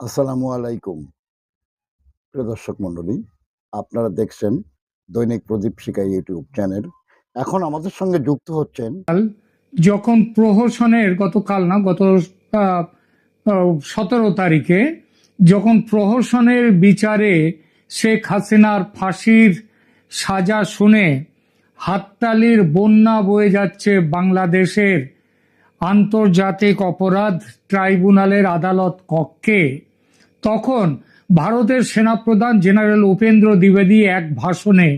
আসসালামু আলাইকুম প্রিয় দর্শক মণ্ডলী, আপনারা দেখছেন দৈনিক প্রদীপ শিকা ইউটিউব চ্যানেল। এখন আমাদের সঙ্গে যুক্ত হচ্ছেন যখন প্রহসনের গত 17 তারিখে যখন প্রহসনের বিচারে শেখ হাসিনার ফাঁসির সাজা শুনে হাততালির বন্যা বয়ে যাচ্ছে বাংলাদেশের আন্তর্জাতিক অপরাধ ট্রাইব্যুনালের আদালত কক্ষে, তখন ভারতের সেনাপ্রধান জেনারেল উপেন্দ্র দ্বিবেদী এক ভাষণে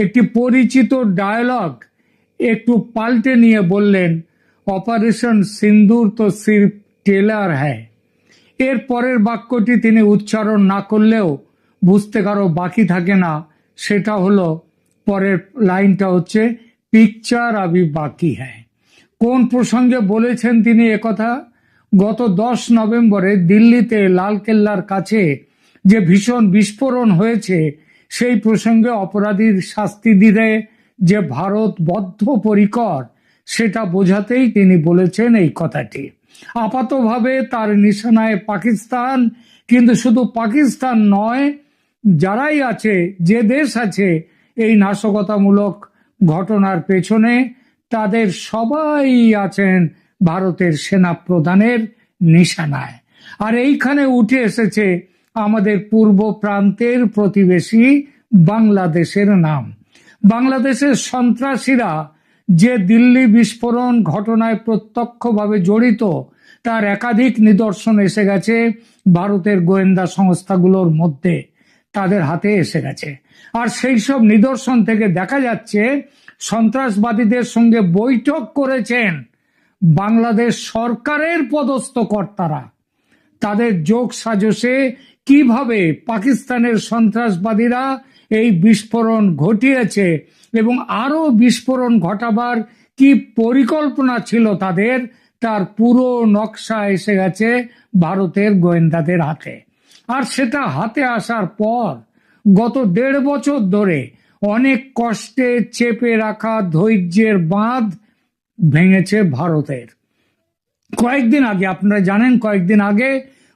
একটি পরিচিত ডায়ালগ একটু পাল্টে নিয়ে বললেন, অপারেশন সিন্দুর তো সির্ফ টেলার হ্যায়। এর পরের বাক্যটি তিনি উচ্চারণ না করলেও বুঝতে কারো বাকি থাকে না, সেটা হলো, পরের লাইনটা হচ্ছে পিকচার আবি বাকি হ্যায়। কোন প্রসঙ্গে বলেছেন তিনি একথা? গত 10 নভেম্বরে দিল্লিতে লালকেল্লার কাছে যে ভীষণ বিস্ফোরণ হয়েছে, সেই প্রসঙ্গে অপরাধীর শাস্তি দিতে যে ভারত বদ্ধপরিকর, সেটা বোঝাতেই তিনি বলেছেন এই কথাটি। আপাতভাবে তার নিশানায় পাকিস্তান, কিন্তু শুধু পাকিস্তান নয়, যারাই আছে, যে দেশ আছে এই নাশকতামূলক ঘটনার পেছনে, তাদের সবাই আছেন ভারতের সেনা প্রধানের নিশানায়। আর এইখানে উঠে এসেছে আমাদের পূর্ব প্রান্তের প্রতিবেশী বাংলাদেশের নাম। বাংলাদেশের সন্ত্রাসীরা যে দিল্লি বিস্ফোরণ ঘটনায় প্রত্যক্ষভাবে জড়িত, তার একাধিক নিদর্শন এসে গেছে ভারতের গোয়েন্দা সংস্থাগুলোর মধ্যে, তাদের হাতে এসে গেছে। আর সেই সব নিদর্শন থেকে দেখা যাচ্ছে সন্ত্রাসবাদীদের সঙ্গে বৈঠক করেছেন বাংলাদেশ সরকারের পদস্থ কর্তারা। তাদের যোগ সাজসে কিভাবে পাকিস্তানের সন্ত্রাসবাদীরা এই বিস্ফোরণ ঘটিয়েছে এবং আরো বিস্ফোরণ ঘটাবার কি পরিকল্পনা ছিল তাদের, তার পুরো নকশা এসে গেছে ভারতের গোয়েন্দাদের হাতে। আর সেটা হাতে আসার পর গত 1.5 বছর ধরে অনেক কষ্টে চেপে রাখা ধৈর্যের বাঁধ ভেঙেছে ভারতের। কয়েকদিন আগে, আপনারা জানেন, কয়েকদিন আগে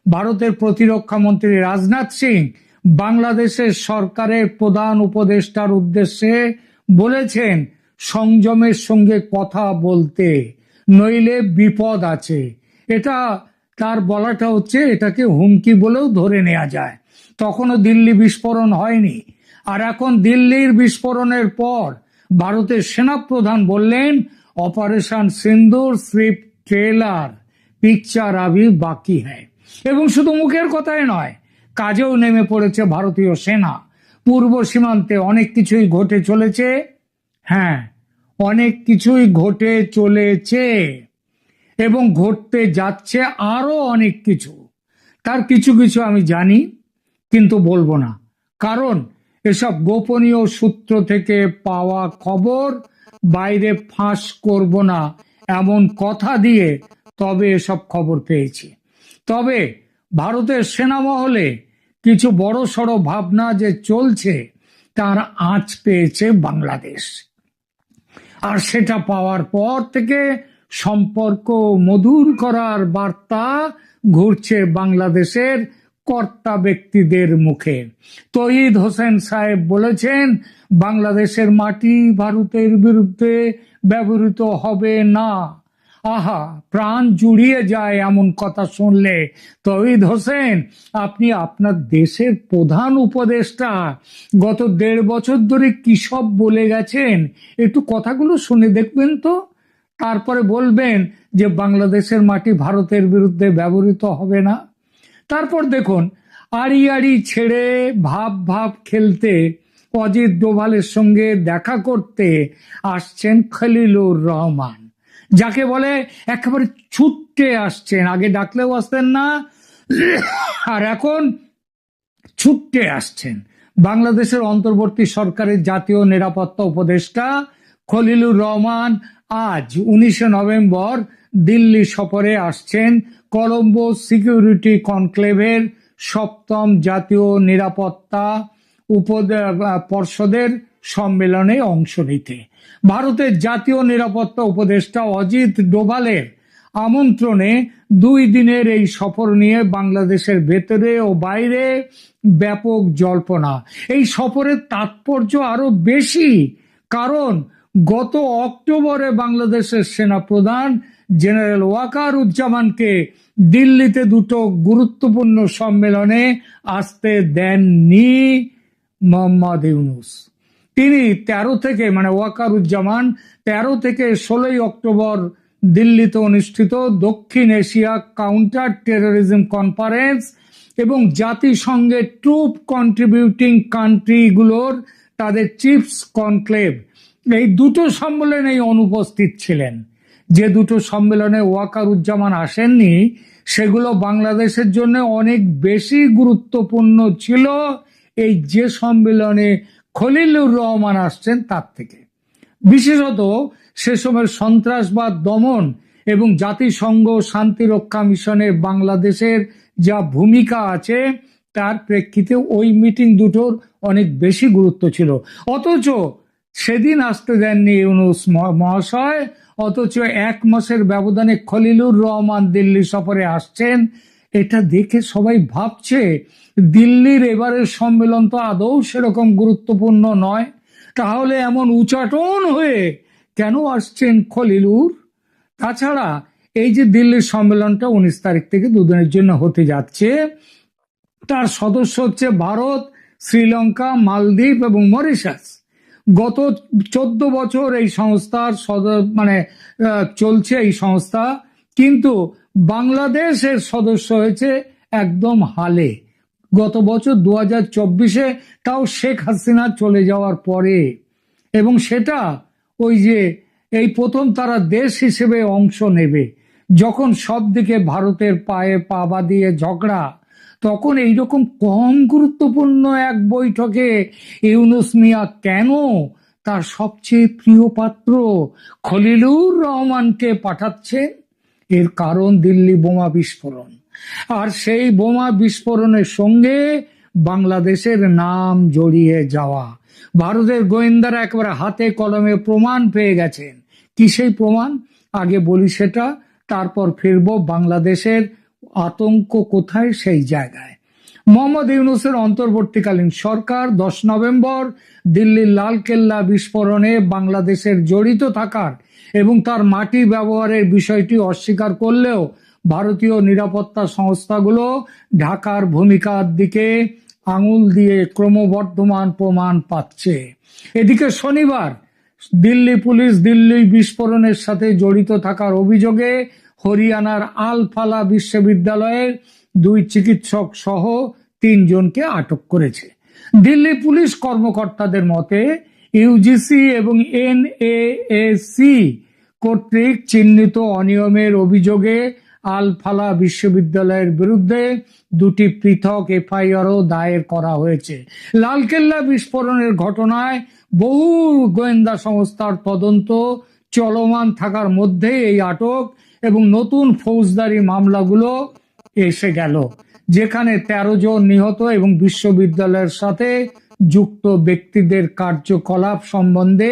ভারতের প্রতিরক্ষা মন্ত্রী রাজনাথ সিং বাংলাদেশের সরকারের প্রধান উপদেষ্টার উদ্দেশ্যে বলেছেন, সংযমের সঙ্গে কথা বলতে, নইলে বিপদ আছে। এটা তার বলাটা হচ্ছে, এটাকে হুমকি বলেও ধরে নেওয়া যায়। তখনও দিল্লি বিস্ফোরণ হয়নি, আর এখন দিল্লির বিস্ফোরণের পর ভারতের সেনাপ্রধান বললেন, অপারেশন সিন্দুর সির্ফ ট্রেলার, পিকচার আবি বাকি হ্যায়। এবং শুধু মুখের কথাই নয়, কাজেও নেমে পড়েছে ভারতীয় সেনা। পূর্ব সীমান্তে অনেক কিছুই ঘটে চলেছে। হ্যাঁ, অনেক কিছুই ঘটে চলেছে এবং ঘটতে যাচ্ছে আরো অনেক কিছু। তার কিছু কিছু আমি জানি, কিন্তু বলবো না, কারণ এসব গোপনীয় সূত্র থেকে পাওয়া খবর বাইরে ফাঁস করব না এমন কথা দিয়ে তবে এসব খবর পেয়েছি। তবে ভারতের সেনা মহলে কিছু বড়সড় ভাবনা যে চলছে, তার আঁচ পেয়েছে বাংলাদেশ। আর সেটা পাওয়ার পর থেকে সম্পর্ক মধুর করার বার্তা ঘুরছে বাংলাদেশের কর্তা ব্যক্তিদের মুখে। তৌহিদ হোসেন সাহেব বলেছেন, বাংলাদেশের মাটি ভারতের বিরুদ্ধে ব্যবহৃত হবে না। আহা, প্রাণ জুড়িয়ে যায় এমন কথা শুনলে। তৌহিদ হোসেন, আপনি আপনার দেশের প্রধান উপদেষ্টা গত 1.5 বছর ধরে কি সব বলে গেছেন, একটু কথাগুলো শুনে দেখবেন তো, তারপরে বলবেন যে বাংলাদেশের মাটি ভারতের বিরুদ্ধে ব্যবহৃত হবে না। তারপর দেখুন, আড়ি আড়ি ছেড়ে ভাব ভাব খেলতে অজিত ডোভালের সঙ্গে দেখা করতে আসছেন খলিলুর রহমান, যাকে বলে একেবারে ছুটে আসছেন। আগে ডাকলেও আসতেন না, আর এখন ছুটে আসছেন। বাংলাদেশের অন্তর্বর্তী সরকারের জাতীয় নিরাপত্তা উপদেষ্টা খলিলুর রহমান আজ 19 নভেম্বর দিল্লি সফরে আসছেন কলম্বো সিকিউরিটি কনক্লেভের 7ম জাতীয় নিরাপত্তা পর্ষদের সম্মেলনে অংশ নিতে। ভারতের জাতীয় নিরাপত্তা উপদেষ্টা অজিত ডোভালের আমন্ত্রণে 2 দিনের এই সফর নিয়ে বাংলাদেশের ভেতরে ও বাইরে ব্যাপক জল্পনা। এই সফরের তাৎপর্য আরো বেশি, কারণ গত অক্টোবরে বাংলাদেশের সেনাপ্রধান জেনারেল ওয়াকারুজ্জামানকে দিল্লিতে 2টো গুরুত্বপূর্ণ সম্মেলনে আসতে দেননি মোহাম্মদ ইউনূস। তিনি 13 থেকে ওয়াকারুজ্জামান 13 থেকে 16 অক্টোবর দিল্লিতে অনুষ্ঠিত দক্ষিণ এশিয়া কাউন্টার টেরোরিজম কনফারেন্স এবং জাতিসংঘের ট্রুপ কন্ট্রিবিউটিং কান্ট্রিগুলোর তাদের চিফস কনক্লেভ, এই 2টো সম্মেলনেই অনুপস্থিত ছিলেন। যে 2টো সম্মেলনে ওয়াকারুজ্জামান আসেননি সেগুলো বাংলাদেশের জন্য অনেক বেশি গুরুত্বপূর্ণ ছিল এই যে সম্মেলনে খলিলুর রহমান আসছেন তার থেকে। বিশেষত সে সময় সন্ত্রাসবাদ দমন এবং জাতিসংঘ শান্তিরক্ষা মিশনে বাংলাদেশের যা ভূমিকা আছে তার প্রেক্ষিতে ওই মিটিং 2টোর অনেক বেশি গুরুত্ব ছিল। অথচ সেদিন আসতে দেননি ইউনূস মহাশয়, অথচ 1 মাসের ব্যবধানে খলিলুর রহমান দিল্লি সফরে আসছেন। এটা দেখে সবাই ভাবছে দিল্লির এবারের সম্মেলন তো আদৌ সেরকম গুরুত্বপূর্ণ নয়, তাহলে এমন উচাটন হয়ে কেন আসছেন খলিলুর? তাছাড়া এই যে দিল্লির সম্মেলনটা 19 তারিখ থেকে 2 দিনের জন্য হতে যাচ্ছে, তার সদস্য হচ্ছে ভারত, শ্রীলঙ্কা, মালদ্বীপ এবং মরিশাস। গত 14 বছর এই সংস্থার চলছে এই সংস্থা, কিন্তু বাংলাদেশের সদস্য হয়েছে একদম হালে, গত বছর 2024-এ, তাও শেখ হাসিনা চলে যাওয়ার পরে। এবং সেটা ওই যে এই প্রথম তারা দেশ হিসেবে অংশ নেবে, যখন সব দিকে ভারতের পায়ে পা বাঁধিয়ে ঝগড়া, তখন এইরকম কম গুরুত্বপূর্ণ এক বৈঠকে ইউনূস মিয়া কেন তার সবচেয়ে প্রিয় পাত্র খলিলুর রহমানকে পাঠাচ্ছেন? এর কারণ দিল্লি বোমা বিস্ফোরণ, আর সেই বোমা বিস্ফোরণের সঙ্গে বাংলাদেশের নাম জড়িয়ে যাওয়া। ভারতের গোয়েন্দারা একেবারে হাতে কলমে প্রমাণ পেয়ে গেছেন। কি সেই প্রমাণ? আগে বলি সেটা, তারপর ফিরবো বাংলাদেশের আতঙ্ক কোথায় সেই জায়গায়। মোহাম্মদ ইউনূসের অন্তর্বর্তীকালীন সরকার 10 নভেম্বর দিল্লির লালকেল্লা বিস্ফোরণে বাংলাদেশের জড়িত থাকার এবং তার মাটি ব্যবহারের বিষয়টি অস্বীকার করলেও ভারতীয় নিরাপত্তা সংস্থাগুলো ঢাকার ভূমিকার দিকে আঙুল দিয়ে ক্রমবর্ধমান প্রমাণ পাচ্ছে। এদিকে শনিবার দিল্লি পুলিশ দিল্লি বিস্ফোরণের সাথে জড়িত থাকার অভিযোগে হরিয়ানার আল ফালা বিশ্ববিদ্যালয়ের 2 চিকিৎসক সহ 3 জনকে আটক করেছে। দিল্লি পুলিশ কর্মকর্তাদের মতে ইউজিসি এবং এনএএসি কর্তৃক চিহ্নিত অনিয়মের অভিযোগে আল ফালা বিশ্ববিদ্যালয়ের বিরুদ্ধে 2টি পৃথক এফআইআরও দায়ের করা হয়েছে। লালকেল্লা বিস্ফোরণের ঘটনায় বহু গোয়েন্দা সংস্থার তদন্ত চলমান থাকার মধ্যে এই আটক এবং নতুন ফৌজদারি মামলাগুলো এসে গেল, যেখানে 13 জন নিহত এবং বিশ্ববিদ্যালয়ের সাথে যুক্ত ব্যক্তিদের কার্যকলাপ সম্বন্ধে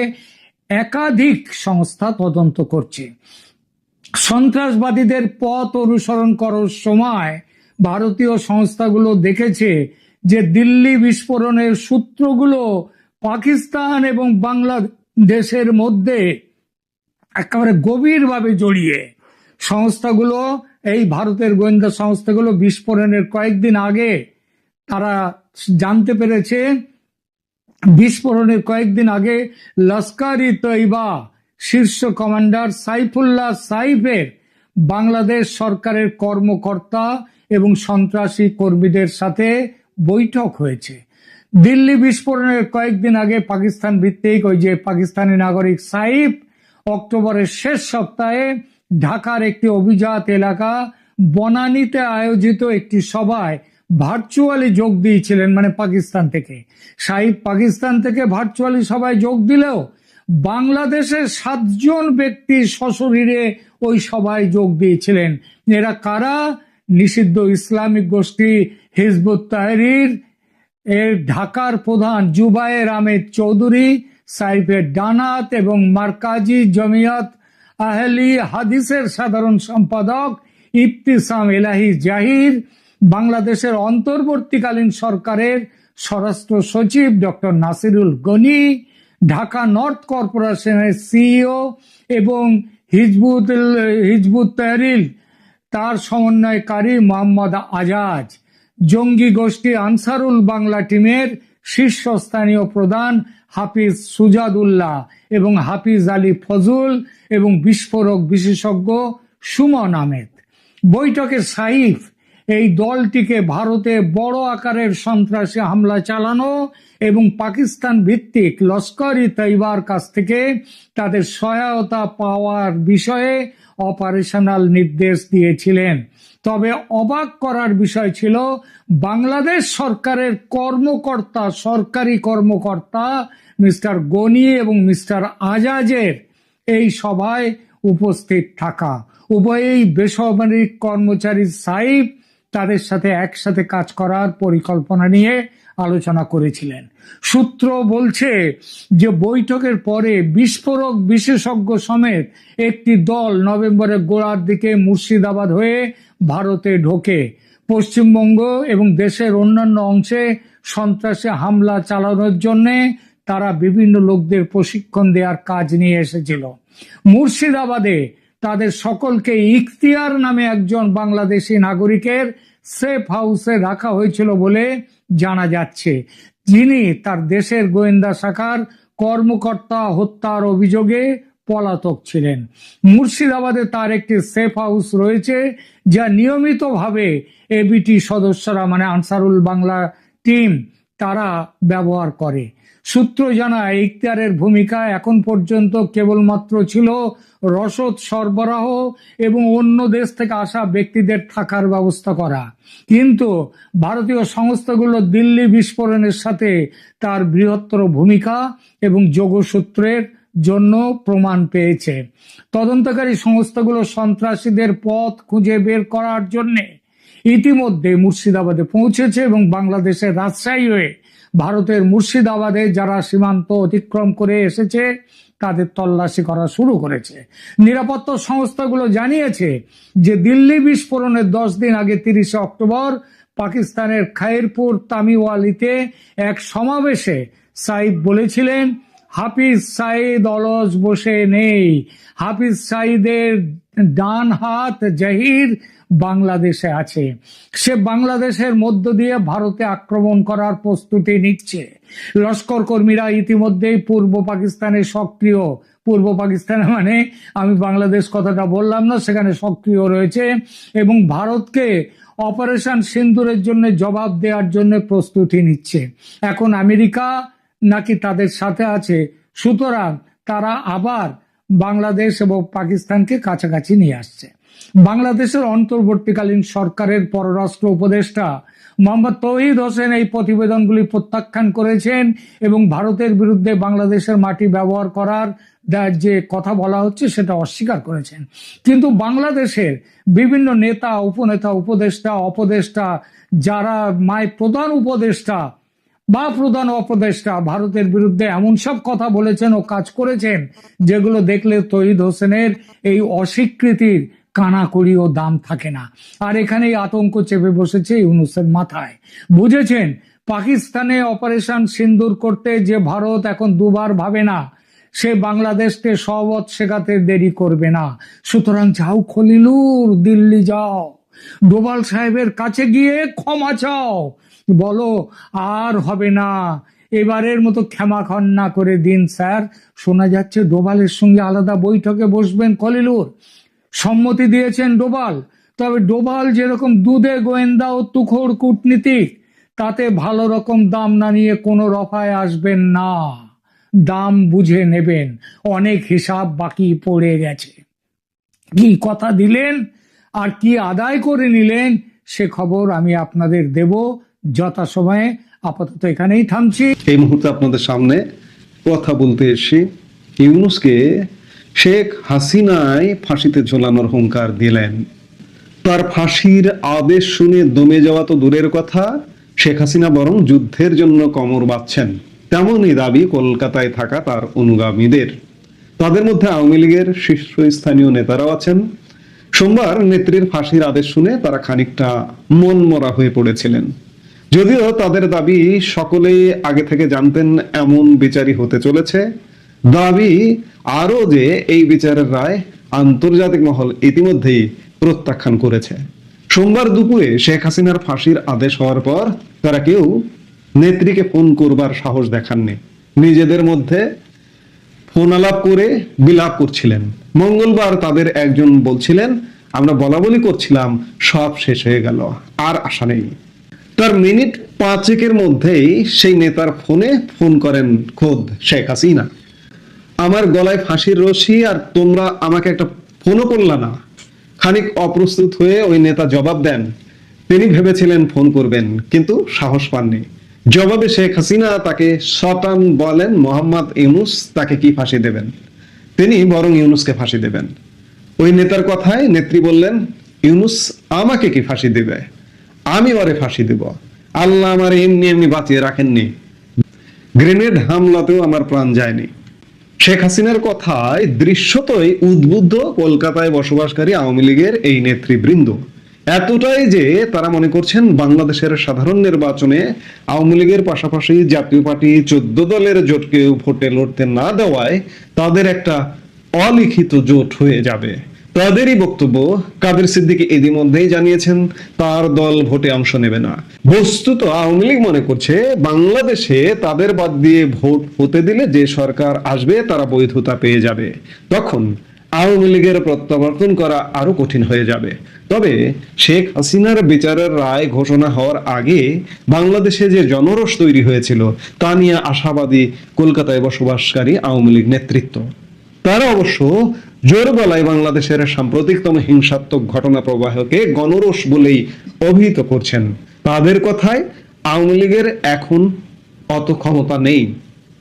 একাধিক সংস্থা তদন্ত করছে। সন্ত্রাসবাদীদের পথ অনুসরণ করার সময় ভারতীয় সংস্থাগুলো দেখেছে যে দিল্লি বিস্ফোরণের সূত্রগুলো পাকিস্তান এবং বাংলাদেশের মধ্যে একেবারে গভীরভাবে জড়িয়ে। সংস্থাগুলো, এই ভারতের গোয়েন্দা সংস্থাগুলো বিস্ফোরণের কয়েকদিন আগে তারা জানতে পেরেছে, বিস্ফোরণের কয়েকদিন আগে লস্কর-ই তৈবা শীর্ষ কমান্ডার সাইফুল্লাহ সাইফের বাংলাদেশ সরকারের কর্মকর্তা এবং সন্ত্রাসী কর্মীদের সাথে বৈঠক হয়েছে। দিল্লি বিস্ফোরণের কয়েকদিন আগে পাকিস্তান ভিত্তিক ওই যে পাকিস্তানি নাগরিক সাইফ অক্টোবরের শেষ সপ্তাহে ঢাকার একটি অভিজাত এলাকা বনানীতে আয়োজিত একটি সভায় ভার্চুয়ালি যোগ দিয়েছিলেন, পাকিস্তান থেকে। সাইফ পাকিস্তান থেকে ভার্চুয়ালি সভায় যোগ দিলেও বাংলাদেশের 7 জন ব্যক্তি সশরীরে ওই সভায় যোগ দিয়েছিলেন। এরা কারা? নিষিদ্ধ ইসলামিক গোষ্ঠী হিজবুত তাহরির এর ঢাকার প্রধান জুবায়ের আহমেদ চৌধুরী, সাইফের ডানাত এবং মার্কাজি জমিয়ত আহলি হাদিসের সাধারণ সম্পাদক ইবতিসাম এলাহি জাহির, বাংলাদেশের অন্তর্বর্তীকালীন সরকারের স্বরাষ্ট্র সচিব ডক্টর নাসিরুল গনি, ঢাকা নর্থ কর্পোরেশনের সিইও এবং হিজবুত তাহরির তার সমন্বয়কারী মোহাম্মদ আজাজ, জঙ্গি গোষ্ঠী আনসারুল বাংলা টিমের শীর্ষস্থানীয় প্রধান হাফিজ সুজাদুল্লাহ এবং হাফিজ আলী ফজল এবং বিস্ফোরক বিশেষজ্ঞ সুমন আহমেদ। বৈঠকে সাইফ এই দলটিকে ভারতে বড় আকারের সন্ত্রাসী হামলা চালানো এবং পাকিস্তান ভিত্তিক লস্কর-ই তৈবার কাছ থেকে তাদের সহায়তা পাওয়ার বিষয়ে অপারেশনাল নির্দেশ দিয়েছিলেন। তবে অবাক করার বিষয় ছিল বাংলাদেশ সরকারের সরকারি কর্মকর্তা মিস্টার গনি এবং মিস্টার আজাজের এই সভায় উপস্থিত থাকা। উভয়ই বেসামরিক কর্মচারী। সাইফ তাদের সাথে একসাথে কাজ করার পরিকল্পনা নিয়ে আলোচনা করেছিলেন। সূত্র বলছে যে বৈঠকের পরে বিস্ফোরক বিশেষজ্ঞ সমেত একটি দল নভেম্বরের গোড়ার দিকে মুর্শিদাবাদ হয়ে ভারতে ঢোকে। পশ্চিমবঙ্গ এবং দেশের অন্যান্য অংশে সন্ত্রাসী হামলা চালানোর জন্য তারা বিভিন্ন লোকদের প্রশিক্ষণ দেওয়ার কাজ নিয়ে এসেছিল। মুর্শিদাবাদে তাদের সকলকে ইখতিয়ার নামে একজন বাংলাদেশি নাগরিকের সেফ হাউসে রাখা হয়েছিল বলে জানা যাচ্ছে, যিনি তার দেশের গোয়েন্দা শাখার কর্মকর্তা হত্যার অভিযোগে পলাতক ছিলেন। মুর্শিদাবাদে তার একটি সেফ হাউস রয়েছে যা নিয়মিতভাবে এবিটি সদস্যরা মানে আনসারুল বাংলা টিম তারা ব্যবহার করে। সূত্র জানায় ইখতিয়ারের ভূমিকা এখন পর্যন্ত কেবলমাত্র ছিল রসদ সরবরাহ এবং অন্য দেশ থেকে আসা ব্যক্তিদের থাকার ব্যবস্থা করা, কিন্তু ভারতীয় সংস্থাগুলো দিল্লি বিস্ফোরণের সাথে তার বৃহত্তর ভূমিকা এবং যোগসূত্রের জন্য প্রমাণ পেয়েছে। তদন্তকারী সংস্থাগুলো সন্ত্রাসীদের পথ খুঁজে বের করার জন্য ইতিমধ্যে মুর্শিদাবাদে পৌঁছেছে এবং বাংলাদেশের রাজশাহী হয়ে ভারতের মুর্শিদাবাদে যারা সীমান্ত অতিক্রম করে এসেছে তাদের তল্লাশি করা শুরু করেছে। নিরাপত্তা সংস্থাগুলো জানিয়েছে যে দিল্লি বিস্ফোরণের 10 দিন আগে 30 অক্টোবর পাকিস্তানের খাইরপুর তামিওয়ালিতে এক সমাবেশে সাইফ বলেছিলেন, হাফিজ সাইদ অলস বসে নেই, হাফিজ সাইদের ডান হাত জাহির বাংলাদেশে আছে, সে বাংলাদেশের মধ্য দিয়ে ভারতে আক্রমণ করার প্রস্তুতি নিচ্ছে। লস্কর কর্মীরা ইতিমধ্যেই পূর্ব পাকিস্তানে সক্রিয়, পূর্ব পাকিস্তানে মানে আমি বাংলাদেশ কথাটা বললাম না, সেখানে সক্রিয় রয়েছে এবং ভারতকে অপারেশন সিন্দুরের জন্য জবাব দেওয়ার জন্য প্রস্তুতি নিচ্ছে। এখন আমেরিকা নাকি তাদের সাথে আছে, সুতরাং তারা আবার বাংলাদেশ এবং পাকিস্তানকে কাছাকাছি নিয়ে আসছে। বাংলাদেশের অন্তর্বর্তীকালীন সরকারের পররাষ্ট্র উপদেষ্টা মোহাম্মদ তৌহিদ হোসেন এই প্রতিবেদনগুলি প্রত্যাখ্যান করেছেন এবং ভারতের বিরুদ্ধে বাংলাদেশের মাটি ব্যবহার করার যে কথা বলা হচ্ছে সেটা অস্বীকার করেছেন। কিন্তু বাংলাদেশের বিভিন্ন নেতা, উপনেতা, উপদেষ্টা যারা প্রধান উপদেষ্টা বা প্রধান অপদেষ্টা ভারতের বিরুদ্ধে এমন সব কথা বলেছেন ও কাজ করেছেন যেগুলো দেখলে তৌহিদ হোসেনের এই অস্বীকৃতির কানাকড়ি ও দাম থাকে না। আর এখানেই আতঙ্ক চেপে বসেছে ইউনূসের মাথায়। বুঝেছেন পাকিস্তানে অপারেশন সিন্দুর করতে যে ভারত এখন দুবার ভাবে না, সে বাংলাদেশকে সবত শেখাতে দেরি করবে না। সুতরাং যাও খলিলুর, দিল্লি যাও, ডোভাল সাহেবের কাছে গিয়ে ক্ষমা চাও, বলো আর হবে না, এবারের মতো ক্ষমা খন্না করে দিন স্যার। শোনা যাচ্ছে ডোভালের সঙ্গে আলাদা বৈঠকে বসবেন খলিলুর, সম্মতি দিয়েছেন ডোভাল। তবে ডোভাল যেরকম দুধে গোয়েন্দা ও তুখোড় কূটনীতিক, তাতে ভালো রকম দাম না নিয়ে কোনো রফায় আসবেন না, দাম বুঝে নেবেন, অনেক হিসাব বাকি পড়ে গেছে। কি কথা দিলেন আর কি আদায় করে নিলেন সে খবর আমি আপনাদের দেব যথাসময়ে। আপাতত এখানেই থামছি। এই মুহূর্তে আপনাদের সামনে কথা বলতে এসে ইউনূসকে শেখ হাসিনাই ফাঁসিতে ঝোলানোর হুঙ্কার দিলেন। তার ফাঁসির আদেশ শুনে দমে যাওয়া তো দূরের কথা, শেখ হাসিনা বরং যুদ্ধের জন্য কোমর বাঁধছেন, তেমনই দাবি কলকাতায় থাকা তার অনুগামীদের। তাদের মধ্যে আওয়ামী লীগের শীর্ষস্থানীয় নেতারাও আছেন। সোমবার নেত্রীর ফাঁসির আদেশ শুনে তারা খানিকটা মনমরা হয়ে পড়েছিলেন। যদিও তাদের দাবি সকলেই আগে থেকে জানতেন এমন বিচারই হতে চলেছে। দাবি আরো যে এই বিচারের রায় আন্তর্জাতিক মহল ইতিমধ্যেই প্রত্যাখ্যান করেছে। সোমবার দুপুরে শেখ হাসিনার ফাঁসির আদেশ হওয়ার পর তারা কেউ নেত্রীকে ফোন করবার সাহস দেখাননি। নিজেদের মধ্যে ফোন আলাপ করে বিলাপ করছিলেন। মঙ্গলবার তাদের একজন বলছিলেন, আমরা বলাবলি করছিলাম, সব শেষ হয়ে গেল, আর আশা নেই। তার মিনিট 5 মধ্যেই সেই নেতার ফোনে ফোন করেন খোদ শেখ হাসিনা। আমার গলায় ফাঁসির রশি, আর তোমরা আমাকে একটা ফোনও করলা না। খানিক অপ্রস্তুত হয়ে ওই নেতা জবাব দেন। তিনি ভেবেছিলেন ফোন করবেন, কিন্তু সাহস পাননি। জবাবে শেখ হাসিনা তাকে শটান বলেন মোহাম্মদ ইউনূস তাকে কি ফাঁসি দেবেন, তিনি বরং ইউনূসকে ফাঁসি দেবেন। ওই নেতার কথায় নেত্রী বললেন, ইউনূস আমাকে কি ফাঁসি দেবে, আমি ওরে ফাঁসি দেব। আল্লাহ আমার এমনি এমনি বাঁচিয়ে রাখেননি, গ্রেনেড হামলাতেও আমার প্রাণ যায়নি। শেখ হাসিনার কথায় দৃশ্যতই উদ্বুদ্ধ কলকাতায় বসবাসকারী আওয়ামী লীগের এই নেতৃবৃন্দ। এতটাই যে তারা মনে করছেন বাংলাদেশের সাধারণ নির্বাচনে আওয়ামী লীগের পাশাপাশি জাতীয় পার্টি 14 দলের জোটকেও ভোটে লড়তে না দেওয়ায় তাদের একটা অলিখিত জোট হয়ে যাবে। তাদেরই বক্তব্য, কাদের সিদ্দিকী ইতিমধ্যেই জানিয়েছেন তার দল ভোটে অংশ নেবে না। বস্তুত আওয়ামী লীগ মনে করছে বাংলাদেশে তাদের বাদ দিয়ে ভোট হতে দিলে যে সরকার আসবে তারা বৈধতা পেয়ে যাবে, তখন আওয়ামী লীগের প্রত্যাবর্তন করা আরো কঠিন হয়ে যাবে। তবে শেখ হাসিনার বিচারের রায় ঘোষণা হওয়ার আগে বাংলাদেশে যে জনরোষ তৈরি হয়েছিল তা নিয়ে আশাবাদী কলকাতায় বসবাসকারী আওয়ামী লীগ নেতৃত্ব। তারা অবশ্য জোর গলায় বাংলাদেশের সাম্প্রতিকতম হিংসাত্মক ঘটনা প্রবাহকে গণরোষ বলেই অভিহিত করছেন। তাদের কথায় আওয়ামী লীগের এখন অত ক্ষমতা নেই,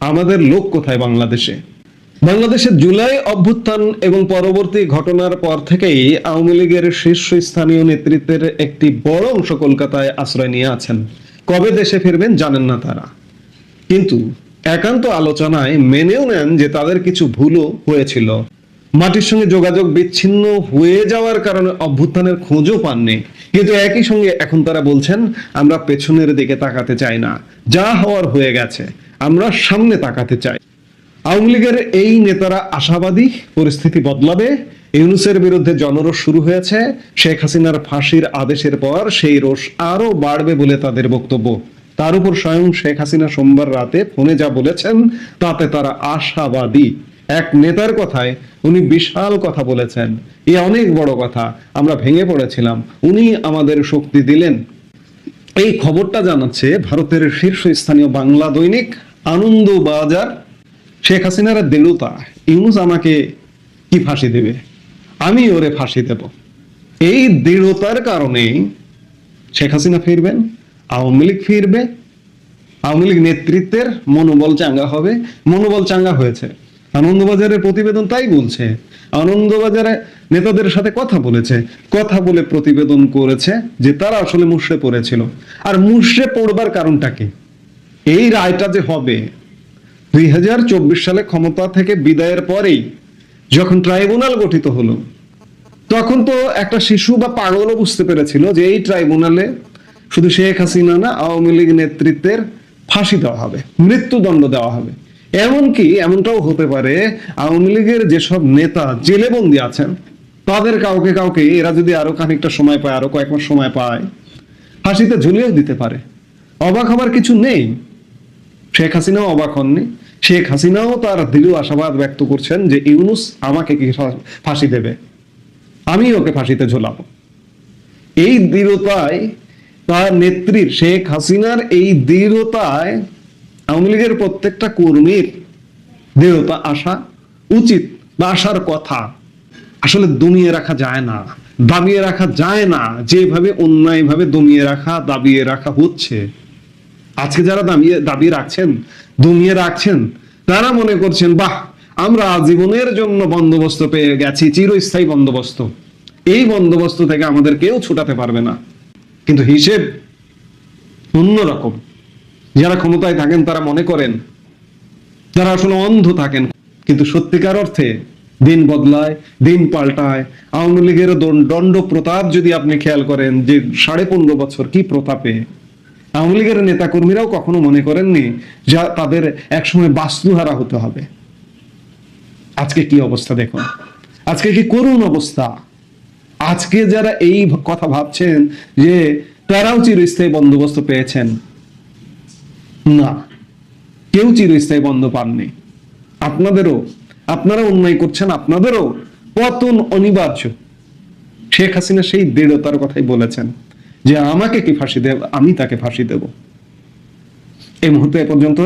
আমাদের লোক কোথায় বাংলাদেশে। বাংলাদেশের জুলাই অভ্যুত্থান এবং পরবর্তী ঘটনার পর থেকেই আওয়ামী লীগের শীর্ষস্থানীয় নেতৃত্বের একটি বড় অংশ কলকাতায় আশ্রয় নিয়ে আছেন। কবে দেশে ফিরবেন জানেন না তারা, কিন্তু একান্ত আলোচনায় মেনেও নেন যে তাদের কিছু ভুলও হয়েছিল। মাটির সঙ্গে যোগাযোগ বিচ্ছিন্ন হয়ে যাওয়ার কারণে অভ্যুত্থানের খোঁজও পাননি, কিন্তু একই সঙ্গে এখন তারা বলছেন আমরা পেছনের দিকে তাকাতে চাই না, যা হওয়ার হয়ে গেছে, আমরা সামনে তাকাতে চাই। আওয়ামী লীগের এই নেতারা আশাবাদী পরিস্থিতি বদলাবে। ইউনূসের বিরুদ্ধে জনরোষ শুরু হয়েছে, শেখ হাসিনার ফাঁসির আদেশের পর সেই রোষ আরো বাড়বে বলে তাদের বক্তব্য। তার উপর স্বয়ং শেখ হাসিনা সোমবার রাতে ফোনে যা বলেছেন তাতে তারা আশাবাদী। এক নেতার কথায় উনি বিশাল কথা বলেছেন, এ অনেক বড় কথা, আমরা ভেঙে পড়েছিলাম, উনি আমাদের শক্তি দিলেন। এই খবরটা জানাচ্ছে ভারতের শীর্ষস্থানীয় বাংলা দৈনিক আনন্দবাজার। শেখ হাসিনার দৃঢ়তা, ইউনূস আমাকে কি ফাঁসি দেবে, আমি ওরে ফাঁসি দেব, এই দৃঢ়তার কারণেই শেখ হাসিনা ফিরবেন, আওয়ামী লীগ ফিরবে, আওয়ামী লীগ নেতৃত্বের মনোবল চাঙ্গা হবে। মনোবল চাঙ্গা হয়েছে, আনন্দবাজারের প্রতিবেদন তাই বলছে। আনন্দবাজারে নেতাদের সাথে কথা বলেছে, কথা বলে প্রতিবেদন করেছে যে তারা আসলে মুষড়ে পড়েছিল। আর মুষড়ে পড়বার কারণটা কি, এই রায়টা যে হবে 2024 সালে ক্ষমতা থেকে বিদায়ের পরেই যখন ট্রাইব্যুনাল গঠিত হলো, তখন তো একটা শিশু বা পাগলও বুঝতে পেরেছিল যে এই ট্রাইব্যুনালে শুধু শেখ হাসিনা না, আওয়ামী লীগ নেতৃত্বের ফাঁসি দেওয়া হবে, মৃত্যুদণ্ড দেওয়া হবে। এমনকি এমনটাও হতে পারে আওয়ামী লীগের যেসব নেতা জেলে বন্দী আছেন তাদের কাউকে কাউকে এরা যদি আরো খানিকটা সময় পায়, আরো কয়েক মাস সময় পায়, ফাঁসিতে ঝুলিয়েও দিতে পারে। অবাক হবার কিছু নেই। শেখ হাসিনাও অবাক হননি। শেখ হাসিনাও তার দৃঢ় আশাবাদ ব্যক্ত করছেন যে ইউনূস আমাকে কি ফাঁসি দেবে, আমি ওকে ফাঁসিতে ঝোলাবো। এই দৃঢ়তায় তার নেত্রীর শেখ হাসিনার এই দৃঢ়তায় আওয়ামী লীগের প্রত্যেকটা কর্মীর দৃঢ়তা আসা উচিত বা আসার কথা। আসলে দমিয়ে রাখা যায় না, দাবিয়ে রাখা যায় না, যেভাবে অন্যায়ভাবে দমিয়ে রাখা দাবিয়ে রাখা হচ্ছে। আজকে যারা দাবিয়ে রাখছেন, দমিয়ে রাখছেন, তারা মনে করছেন বাহ, আমরা আজীবনের জন্য বন্দোবস্ত পেয়ে গেছি, চিরস্থায়ী বন্দোবস্ত, এই বন্দোবস্ত থেকে আমাদের কেউ ছুটাতে পারবে না। কিন্তু হিসেব অন্যরকম। যারা ক্ষমতায় থাকেন তারা মনে করেন, যারা আসলে অন্ধ থাকেন, কিন্তু সত্যিকার অর্থে দিন বদলায়, দিন পাল্টায়। আওয়ামী লীগের দণ্ড প্রতাপ যদি আপনি খেয়াল করেন, যে 15.5 বছর কি প্রতাপে, আওয়ামী লীগের নেতা কর্মীরাও কখনো মনে করেননি যা তাদের একসময় বাস্তুহারা হতে হবে। আজকে কি অবস্থা দেখুন, আজকে কি করুণ অবস্থা। আজকে যারা এই কথা ভাবছেন যে তারাও চিরস্থায়ী বন্দোবস্ত পেয়েছেন, না, কেউ চিরস্থায়ী বন্ধ পাননি। আপনারা অন্যায় করছেন, আপনাদেরও পতন অনিবার্য। শেখ হাসিনা সেই দৃঢ়তার কথাই বলেছেন যে আমাকে কি ফাঁসি দেব, আমি তাকে ফাঁসি দেব। এই মুহূর্তে এ পর্যন্ত।